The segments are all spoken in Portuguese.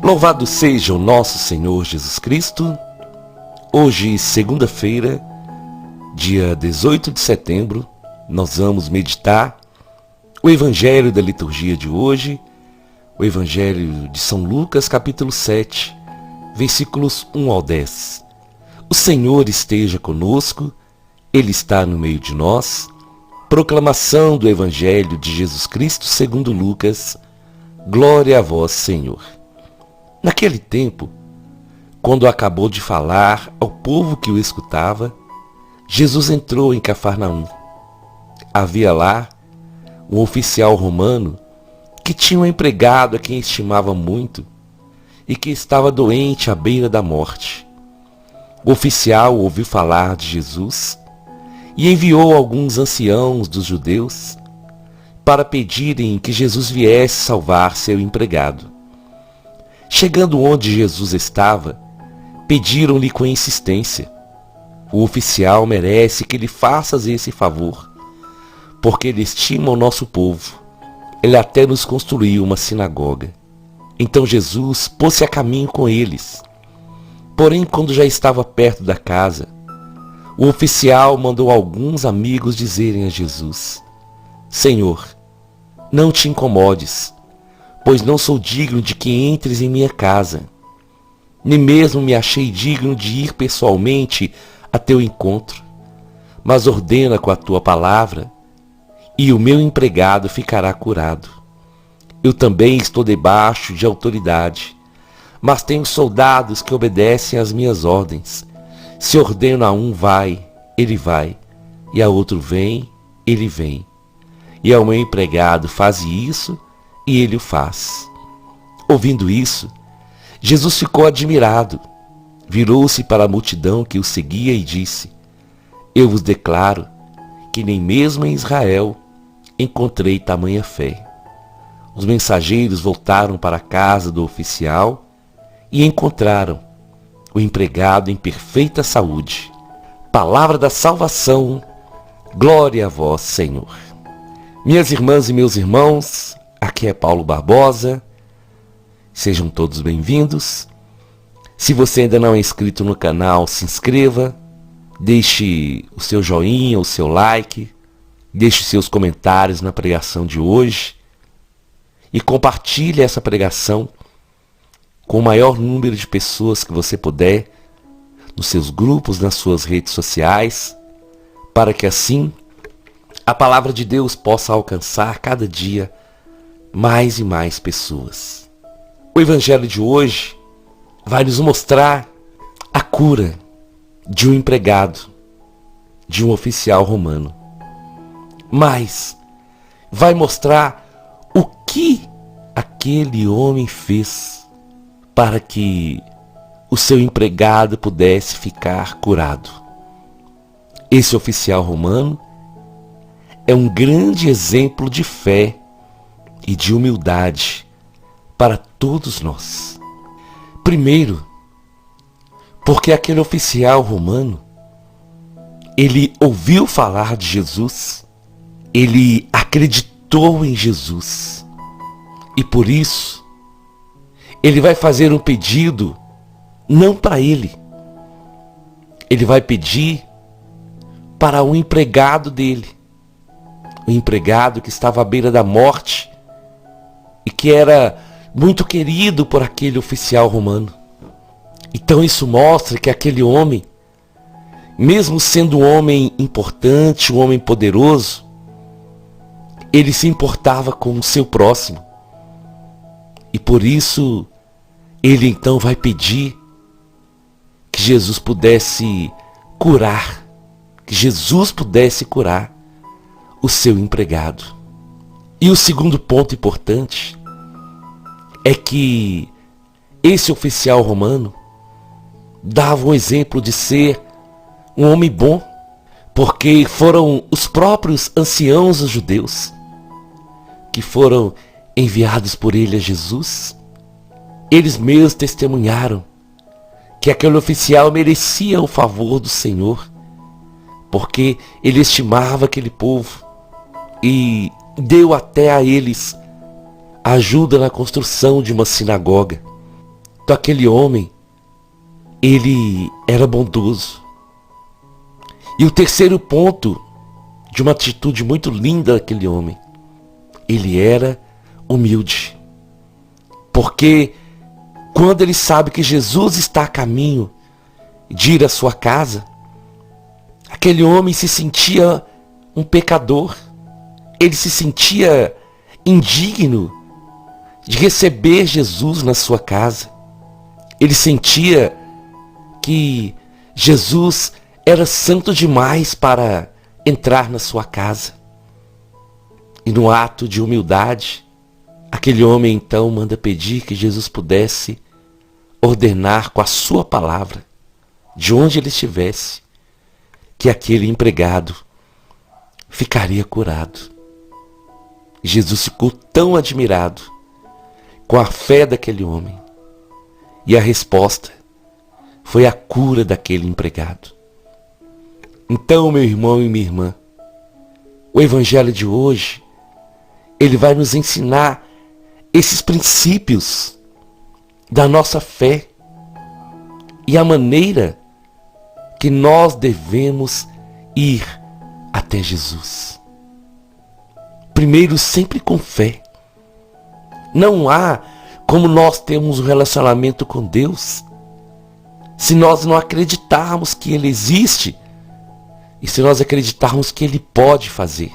Louvado seja o nosso Senhor Jesus Cristo. Hoje, segunda-feira, dia 18 de setembro, nós vamos meditar o Evangelho da liturgia de hoje, o Evangelho de São Lucas, capítulo 7, versículos 1 ao 10. O Senhor esteja conosco, Ele está no meio de nós. Proclamação do Evangelho de Jesus Cristo segundo Lucas. Glória a vós, Senhor. Naquele tempo, quando acabou de falar ao povo que o escutava, Jesus entrou em Cafarnaum. Havia lá um oficial romano que tinha um empregado a quem estimava muito e que estava doente à beira da morte. O oficial ouviu falar de Jesus e enviou alguns anciãos dos judeus para pedirem que Jesus viesse salvar seu empregado. Chegando onde Jesus estava, pediram-lhe com insistência: o oficial merece que lhe faças esse favor, porque ele estima o nosso povo. Ele até nos construiu uma sinagoga. Então Jesus pôs-se a caminho com eles. Porém, quando já estava perto da casa, o oficial mandou alguns amigos dizerem a Jesus: Senhor, não te incomodes, pois não sou digno de que entres em minha casa. Nem mesmo me achei digno de ir pessoalmente a teu encontro. Mas ordena com a tua palavra, e o meu empregado ficará curado. Eu também estou debaixo de autoridade, mas tenho soldados que obedecem às minhas ordens. Se ordeno a um vai, ele vai, e a outro vem, ele vem. E ao meu empregado faze isso, e ele o faz. Ouvindo isso, Jesus ficou admirado, virou-se para a multidão que o seguia e disse: Eu vos declaro que nem mesmo em Israel encontrei tamanha fé. Os mensageiros voltaram para a casa do oficial e encontraram o empregado em perfeita saúde. Palavra da salvação, glória a vós, Senhor. Minhas irmãs e meus irmãos, aqui é Paulo Barbosa, sejam todos bem-vindos. Se você ainda não é inscrito no canal, se inscreva, deixe o seu joinha, o seu like, deixe seus comentários na pregação de hoje e compartilhe essa pregação com o maior número de pessoas que você puder, nos seus grupos, nas suas redes sociais, para que assim a palavra de Deus possa alcançar cada dia mais e mais pessoas. O Evangelho de hoje vai nos mostrar a cura de um empregado, de um oficial romano. Mas vai mostrar o que aquele homem fez para que o seu empregado pudesse ficar curado. Esse oficial romano é um grande exemplo de fé e de humildade para todos nós. Primeiro, porque aquele oficial romano, ele ouviu falar de Jesus, ele acreditou em Jesus, e por isso, ele vai fazer um pedido, não para ele. Ele vai pedir para um empregado dele. Um empregado que estava à beira da morte e que era muito querido por aquele oficial romano. Então isso mostra que aquele homem, mesmo sendo um homem importante, um homem poderoso, ele se importava com o seu próximo. E por isso, ele então vai pedir que Jesus pudesse curar, que Jesus pudesse curar o seu empregado. E o segundo ponto importante é que esse oficial romano dava um exemplo de ser um homem bom, porque foram os próprios anciãos dos judeus que foram enviados por ele a Jesus. Eles mesmos testemunharam que aquele oficial merecia o favor do Senhor, porque ele estimava aquele povo e deu até a eles ajuda na construção de uma sinagoga. Então aquele homem, ele era bondoso. E o terceiro ponto de uma atitude muito linda daquele homem, ele era humilde. Porque quando ele sabe que Jesus está a caminho de ir à sua casa, aquele homem se sentia um pecador. Ele se sentia indigno de receber Jesus na sua casa. Ele sentia que Jesus era santo demais para entrar na sua casa. E no ato de humildade, aquele homem então manda pedir que Jesus pudesse ordenar com a sua palavra, de onde ele estivesse, que aquele empregado ficaria curado. Jesus ficou tão admirado com a fé daquele homem. E a resposta foi a cura daquele empregado. Então, meu irmão e minha irmã, o evangelho de hoje, ele vai nos ensinar esses princípios da nossa fé e a maneira que nós devemos ir até Jesus. Primeiro, sempre com fé. Não há como nós termos um relacionamento com Deus se nós não acreditarmos que Ele existe e se nós acreditarmos que Ele pode fazer.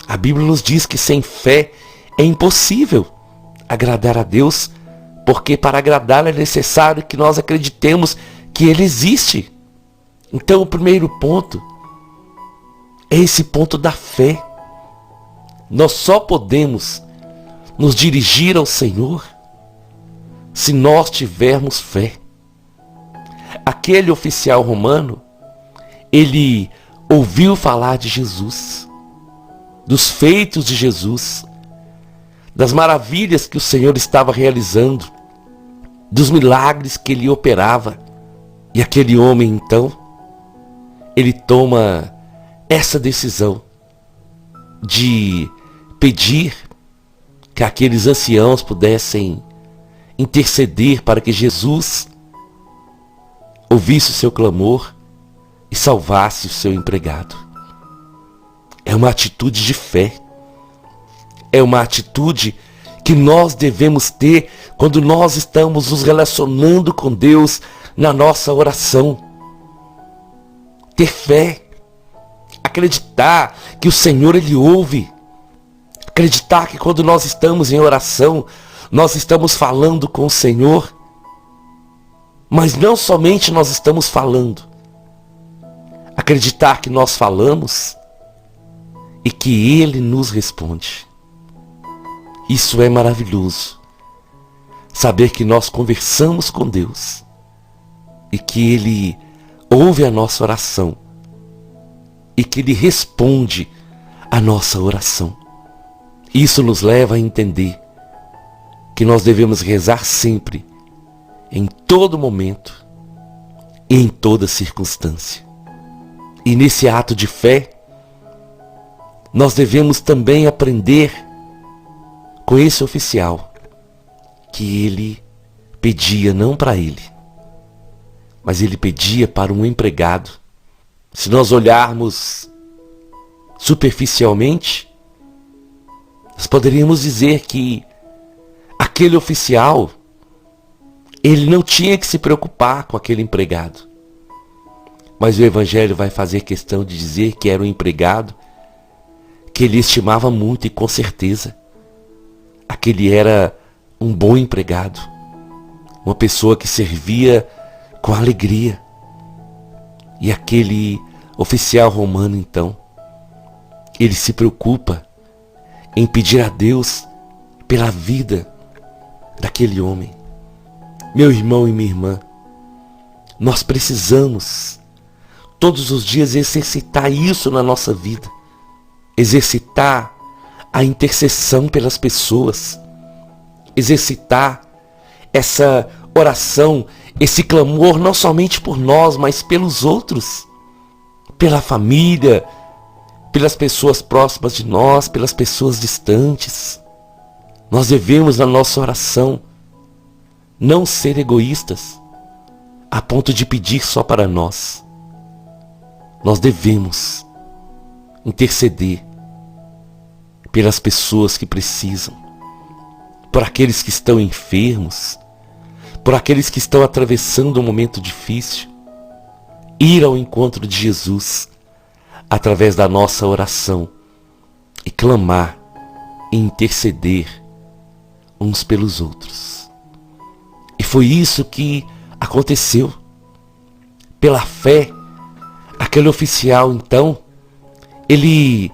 A Bíblia nos diz que sem fé é impossível agradar a Deus, porque para agradá-lo é necessário que nós acreditemos que Ele existe. Então o primeiro ponto é esse ponto da fé. Nós só podemos nos dirigir ao Senhor se nós tivermos fé. Aquele oficial romano, ele ouviu falar de Jesus, dos feitos de Jesus, das maravilhas que o Senhor estava realizando, dos milagres que ele operava. E aquele homem então, ele toma essa decisão de pedir que aqueles anciãos pudessem interceder para que Jesus ouvisse o seu clamor e salvasse o seu empregado. É uma atitude de fé. É uma atitude que nós devemos ter quando nós estamos nos relacionando com Deus na nossa oração. Ter fé. Acreditar que o Senhor, Ele ouve. Acreditar que quando nós estamos em oração, nós estamos falando com o Senhor. Mas não somente nós estamos falando. Acreditar que nós falamos e que Ele nos responde. Isso é maravilhoso. Saber que nós conversamos com Deus e que Ele ouve a nossa oração e que Ele responde a nossa oração. Isso nos leva a entender que nós devemos rezar sempre, em todo momento e em toda circunstância. E nesse ato de fé, nós devemos também aprender com esse oficial que ele pedia não para ele, mas ele pedia para um empregado. Se nós olharmos superficialmente, nós poderíamos dizer que aquele oficial, ele não tinha que se preocupar com aquele empregado. Mas o Evangelho vai fazer questão de dizer que era um empregado que ele estimava muito, e com certeza aquele era um bom empregado, uma pessoa que servia com alegria. E aquele oficial romano então, ele se preocupa em pedir a Deus pela vida daquele homem. Meu irmão e minha irmã, nós precisamos todos os dias exercitar isso na nossa vida. Exercitar a intercessão pelas pessoas. Exercitar essa oração, esse clamor, não somente por nós, mas pelos outros. Pela família, pelas pessoas próximas de nós, pelas pessoas distantes. Nós devemos, na nossa oração, não ser egoístas a ponto de pedir só para nós. Nós devemos interceder pelas pessoas que precisam, por aqueles que estão enfermos, por aqueles que estão atravessando um momento difícil. Ir ao encontro de Jesus através da nossa oração e clamar e interceder uns pelos outros. E foi isso que aconteceu. Pela fé, aquele oficial, então, ele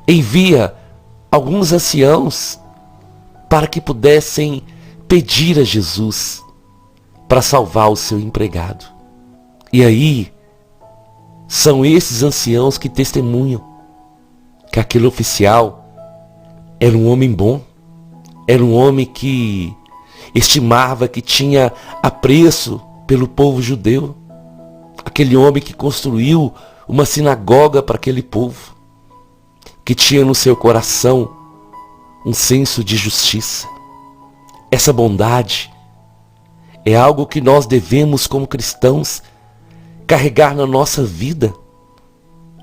envia alguns anciãos para que pudessem pedir a Jesus para salvar o seu empregado. E aí, são esses anciãos que testemunham que aquele oficial era um homem bom, era um homem que estimava que tinha apreço pelo povo judeu, aquele homem que construiu uma sinagoga para aquele povo, que tinha no seu coração um senso de justiça. Essa bondade é algo que nós devemos, como cristãos, carregar na nossa vida,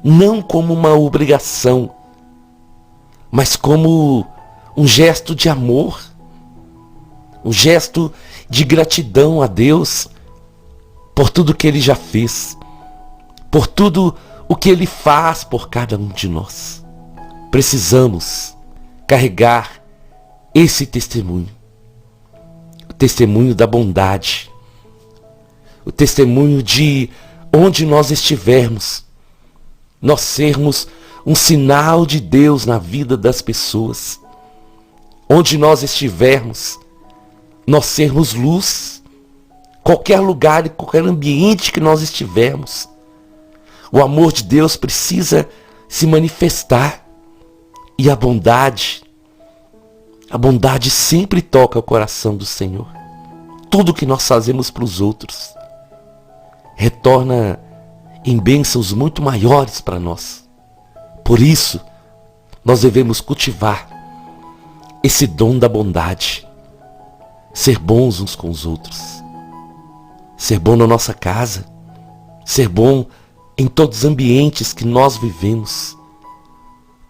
não como uma obrigação, mas como um gesto de amor, um gesto de gratidão a Deus por tudo que Ele já fez, por tudo o que Ele faz por cada um de nós. Precisamos carregar esse testemunho, o testemunho da bondade, o testemunho de onde nós estivermos, nós sermos um sinal de Deus na vida das pessoas. Onde nós estivermos, nós sermos luz. Qualquer lugar e qualquer ambiente que nós estivermos, o amor de Deus precisa se manifestar. E a bondade sempre toca o coração do Senhor. Tudo que nós fazemos para os outros retorna em bênçãos muito maiores para nós. Por isso, nós devemos cultivar esse dom da bondade, ser bons uns com os outros, ser bom na nossa casa, ser bom em todos os ambientes que nós vivemos,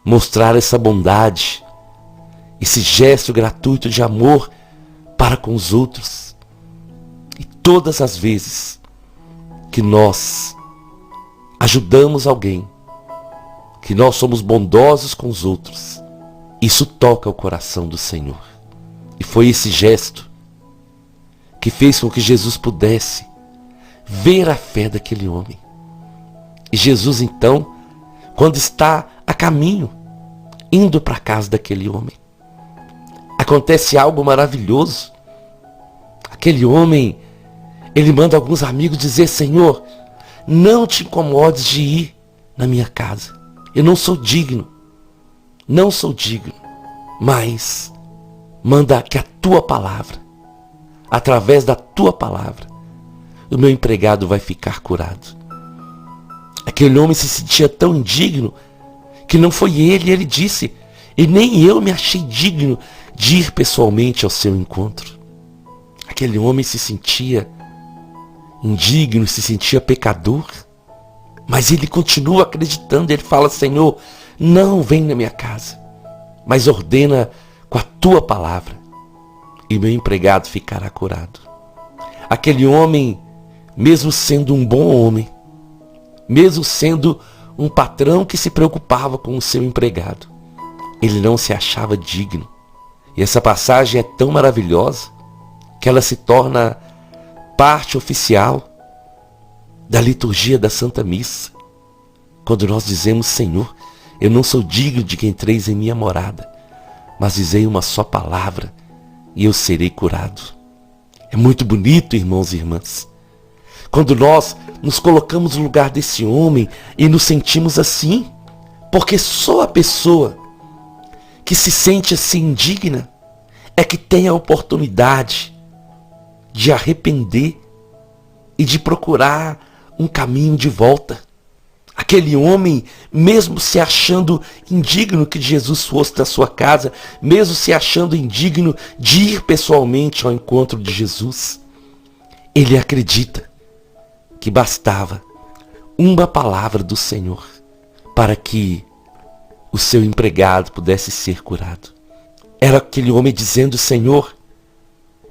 mostrar essa bondade, esse gesto gratuito de amor para com os outros. E todas as vezes que nós ajudamos alguém, que nós somos bondosos com os outros, isso toca o coração do Senhor. E foi esse gesto que fez com que Jesus pudesse ver a fé daquele homem. E Jesus, então, quando está a caminho, indo para a casa daquele homem, acontece algo maravilhoso. Aquele homem, ele manda alguns amigos dizer: Senhor, não te incomodes de ir na minha casa. Eu não sou digno, mas manda que a tua palavra, através da tua palavra, o meu empregado vai ficar curado. Aquele homem se sentia tão indigno que não foi ele disse: e nem eu me achei digno de ir pessoalmente ao seu encontro. Aquele homem se sentia indigno, se sentia pecador, mas ele continua acreditando. Ele fala: Senhor, não vem na minha casa, mas ordena com a tua palavra e meu empregado ficará curado. Aquele homem, mesmo sendo um bom homem, mesmo sendo um patrão que se preocupava com o seu empregado, ele não se achava digno. E essa passagem é tão maravilhosa que ela se torna parte oficial da liturgia da Santa Missa. Quando nós dizemos: Senhor, eu não sou digno de que entreis em minha morada, mas dizei uma só palavra e eu serei curado. É muito bonito, irmãos e irmãs, quando nós nos colocamos no lugar desse homem e nos sentimos assim, porque só a pessoa que se sente assim indigna é que tem a oportunidade de arrepender e de procurar um caminho de volta. Aquele homem, mesmo se achando indigno que Jesus fosse da sua casa, mesmo se achando indigno de ir pessoalmente ao encontro de Jesus, ele acredita que bastava uma palavra do Senhor para que o seu empregado pudesse ser curado. Era aquele homem dizendo: Senhor,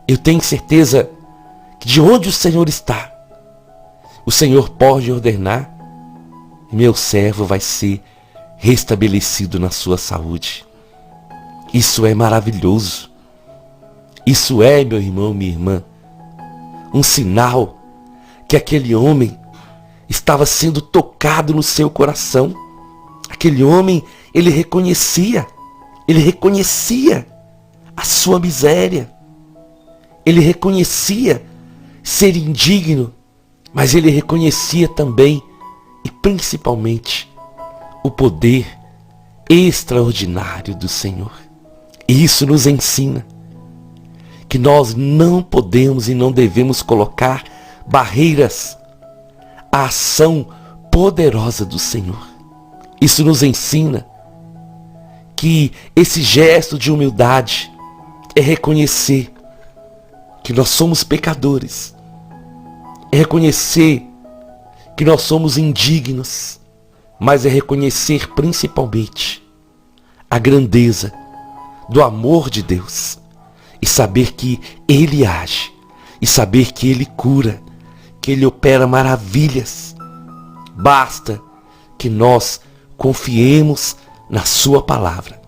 eu tenho certeza que de onde o Senhor está, o Senhor pode ordenar e meu servo vai ser restabelecido na sua saúde. Isso é maravilhoso. Isso é, meu irmão, minha irmã, um sinal que aquele homem estava sendo tocado no seu coração. Aquele homem, ele reconhecia a sua miséria. Ele reconhecia ser indigno, mas ele reconhecia também e principalmente o poder extraordinário do Senhor. E isso nos ensina que nós não podemos e não devemos colocar barreiras à ação poderosa do Senhor. Isso nos ensina que esse gesto de humildade é reconhecer que nós somos pecadores, é reconhecer que nós somos indignos, mas é reconhecer principalmente a grandeza do amor de Deus e saber que Ele age, e saber que Ele cura, que Ele opera maravilhas. Basta que nós confiemos na sua palavra,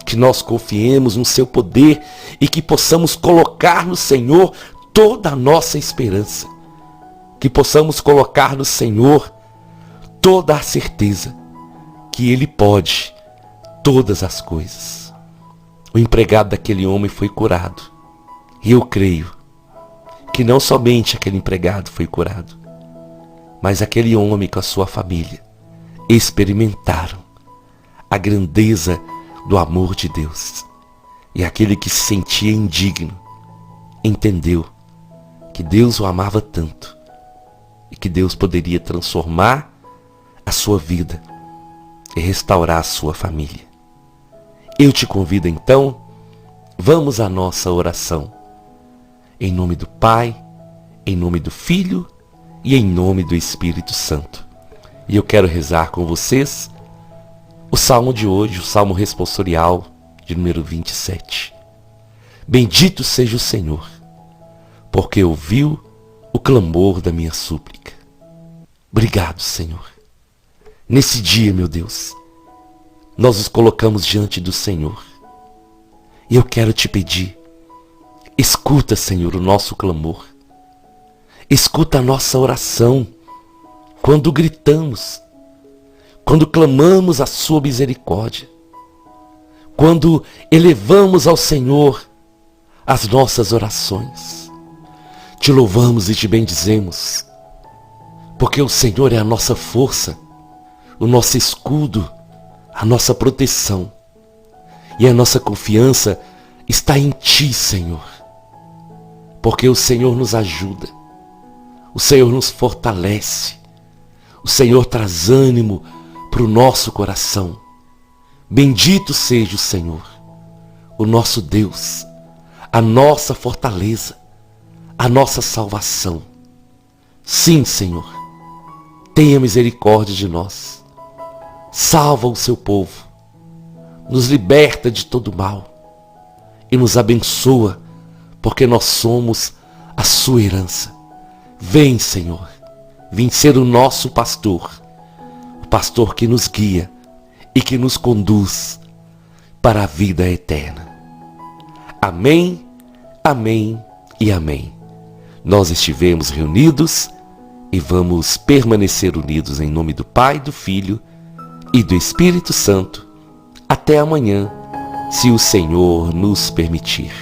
que nós confiemos no seu poder e que possamos colocar no Senhor toda a nossa esperança, que possamos colocar no Senhor toda a certeza que Ele pode todas as coisas. O empregado daquele homem foi curado, e eu creio que não somente aquele empregado foi curado, mas aquele homem com a sua família experimentaram a grandeza do amor de Deus. E aquele que se sentia indigno entendeu que Deus o amava tanto e que Deus poderia transformar a sua vida e restaurar a sua família. Eu te convido então, vamos à nossa oração. Em nome do Pai, em nome do Filho e em nome do Espírito Santo. E eu quero rezar com vocês o salmo de hoje, o salmo responsorial de número 27. Bendito seja o Senhor, porque ouviu o clamor da minha súplica. Obrigado, Senhor. Nesse dia, meu Deus, nós nos colocamos diante do Senhor. E eu quero te pedir, escuta, Senhor, o nosso clamor. Escuta a nossa oração quando gritamos, quando clamamos a sua misericórdia, quando elevamos ao Senhor as nossas orações. Te louvamos e te bendizemos, porque o Senhor é a nossa força, o nosso escudo, a nossa proteção. E a nossa confiança está em Ti, Senhor, porque o Senhor nos ajuda, o Senhor nos fortalece, o Senhor traz ânimo para o nosso coração. Bendito seja o Senhor, o nosso Deus, a nossa fortaleza, a nossa salvação. Sim, Senhor, tenha misericórdia de nós. Salva o seu povo, nos liberta de todo mal e nos abençoa, porque nós somos a sua herança. Vem, Senhor, vem ser o nosso pastor, o pastor que nos guia e que nos conduz para a vida eterna. Amém, amém e amém. Nós estivemos reunidos e vamos permanecer unidos em nome do Pai, do Filho e do Espírito Santo. Até amanhã, se o Senhor nos permitir.